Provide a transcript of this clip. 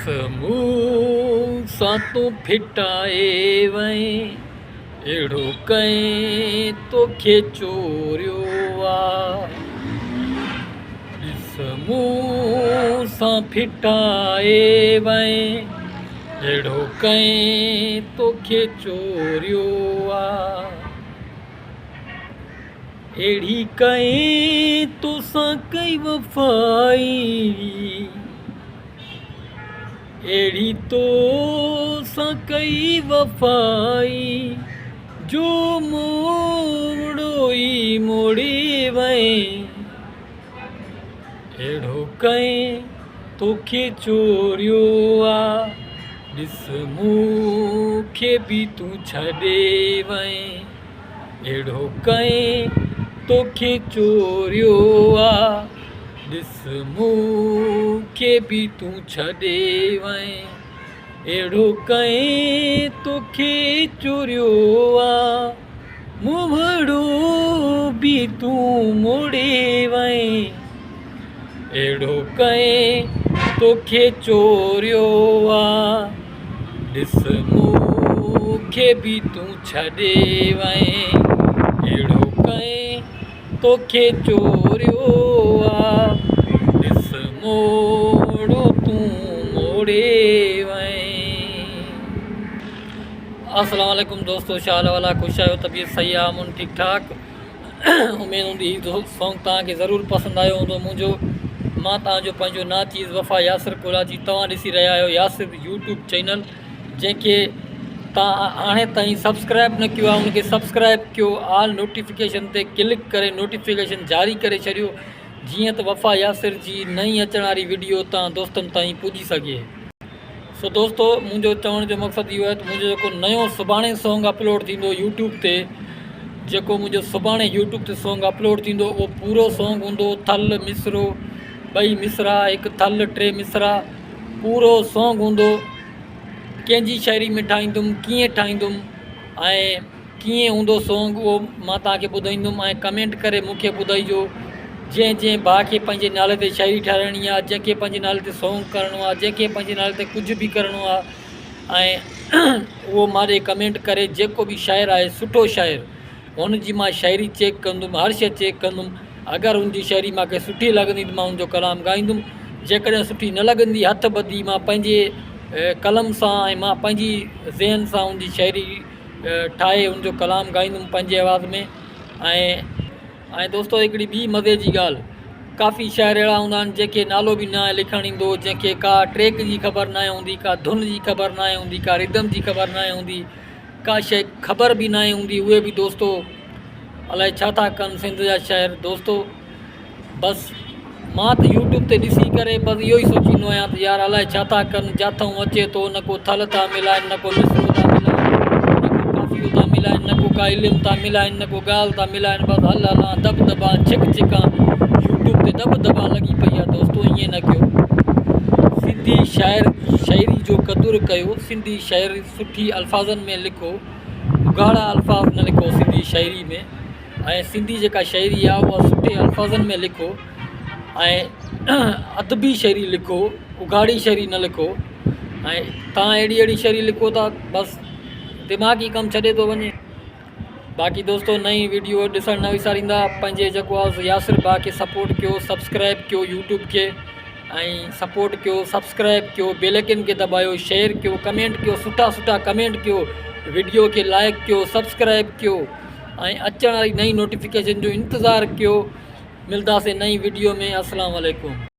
मुंहुं सां तूं फिटाए वएं, अहिड़ो कंहिं तोखे चोरियो आहे। ॾिस मुंहुं सां फिटाए वएं, अहिड़ो कंहिं तोखे चोरियो आहे। अहिड़ी कंहिं तोसां कई वफ़ाई, अहिड़ी तोसां कई वफ़ाई, जो मोड़ोई मोड़े वएं, अहिड़ो कंहिं तोखे चोरियो आहे। ॾिस मूंखे बि तूं छॾे वएं, अहिड़ो कंहिं तोखे चोरियो आहे। ॾिस मूंखे बि तूं छॾे वएं, अहिड़ो कंहिं तोखे चोरियो आहे। मुंहुं बि तूं मोड़े वएं, अहिड़ो कंहिं तोखे चोरियो आहे। ॾिस मूंखे बि तूं छॾे वएं, अहिड़ो कंहिं तोखे चोरियो आहे। ॾिस मोड़ो तूं मोड़े वएं। अस्सलाम वालेकुम दोस्तों, छा हाल वाला, ख़ुशि आहियो, तबीअत सही आहे, अमन ठीकु ठाक। उमेद हूंदी हीउ सॉन्ग तव्हांखे ज़रूरु पसंदि आयो हूंदो। मां तव्हांजो पंहिंजो नाचीज़ वफ़ा यासिर कोलाची, तव्हां ॾिसी रहिया आहियो यासिर यूट्यूब चैनल, जंहिंखे तव्हां हाणे ताईं सब्सक्राइब न कयो आहे उनखे सब्सक्राइब कयो, ऑल नोटिफिकेशन ते क्लिक करे नोटिफिकेशन जारी करे छॾियो, जीअं त वफ़ा यासिर जी नई अचण वारी वीडियो तव्हां दोस्तनि ताईं पुॼी सघे। सो दोस्तो, मुंहिंजो चवण जो मक़सदु इहो आहे त मुंहिंजो जेको नयो सुभाणे सॉन्ग अपलोड थींदो यूट्यूब ते, जेको मुंहिंजो सुभाणे यूट्यूब ते सॉन्ग अपलोड थींदो, उहो पूरो सॉन्ग हूंदो थल मिसरो, 2 मिसरा, 1 थल 3 मिसरा, पूरो सॉन्ग हूंदो। कंहिंजी शाइरी में ठाहींदुमि, कीअं ठाहींदुमि ऐं कीअं हूंदो सॉन्ग, उहो मां तव्हांखे ॿुधाईंदुमि। ऐं कमेंट करे मूंखे ॿुधाइजो, जंहिं भाउ खे पंहिंजे नाले ते शाइरी ठाहिणी आहे, जंहिंखे पंहिंजे नाले ते सॉन्ग करिणो आहे, जंहिंखे पंहिंजे नाले ते कुझु बि करिणो आहे, ऐं उहो मारे कमेंट करे, जेको बि शाइरु आहे सुठो शाइरु, हुनजी मां शाइरी चेक कंदुमि, हर शइ चेक कंदुमि। अगरि हुनजी शाइरी मूंखे सुठी लॻंदी त मां हुनजो कलाम ॻाईंदुमि, जेकॾहिं सुठी न लॻंदी, हथ ॿधी, मां पंहिंजे कलम सां ऐं मां पंहिंजी ज़हन सां हुनजी शाइरी ठाहे हुनजो कलाम ॻाईंदुमि पंहिंजे आवाज़ में। ऐं दोस्तो, हिकिड़ी ॿी मज़े जी ॻाल्हि, काफ़ी शाइर अहिड़ा हूंदा आहिनि जंहिंखे नालो बि न आहे लिखणु ईंदो, जंहिंखे का ट्रैक जी ख़बर न हूंदी, का धुन जी ख़बर न हूंदी, का रिदम जी ख़बर न हूंदी, का शइ ख़बर बि न हूंदी, उहे बि दोस्तो अलाए छा था कनि सिंध जा शाइर। दोस्तो, बसि मां त यूट्यूब ते ॾिसी करे बसि इहो ई सोचींदो आहियां त यार अलाए छा था कनि, जिथां अचे थो न को थल था मिलाइनि, न को मिसरो था मिलाइनि, न को काफ़ियूं था मिलाइनि, न को का इल्मु था मिलाइनि, न को ॻाल्हि था मिलाइनि, बसि हल हलां दब दबा छिक छिकां यूट्यूब ते दब दबा लॻी पई आहे। दोस्तो, ईअं न कयो, सिंधी शाइरी जो क़दुरु कयो, सिंधी शाइरी सुठी अल्फाज़नि में लिखो, उघाड़ा अल्फाज़ न लिखो सिंधी शाइरी में, ऐं सिंधी जेका शाइरी आहे उहा सुठे अल्फाज़नि में लिखो, ऐं अदबी शाइरी लिखो, उघाड़ी शाइरी न लिखो। ऐं तव्हां अहिड़ी शाइरी लिखो था, बसि दिमाग़ी कमु छॾे थो वञे। बाक़ी दोस्तो, नई वीडियो ॾिसणु न विसारींदा, पंहिंजे जेको आहे यासिर भाउ खे सपोर्ट कयो, सब्सक्राइब कयो यूट्यूब खे, ऐं सपोर्ट कयो, सब्सक्राइब कयो, बेल आइकन खे दॿायो, शेयर कयो, कमेंट कयो, सुठा सुठा कमेंट कयो, वीडियो खे लाइक कयो, सब्सक्राइब कयो, ऐं अचण वारी नई नोटिफिकेशन जो इंतज़ारु कयो। मिलंदासीं नई वीडियो में। अस्सलाम वालेकुम।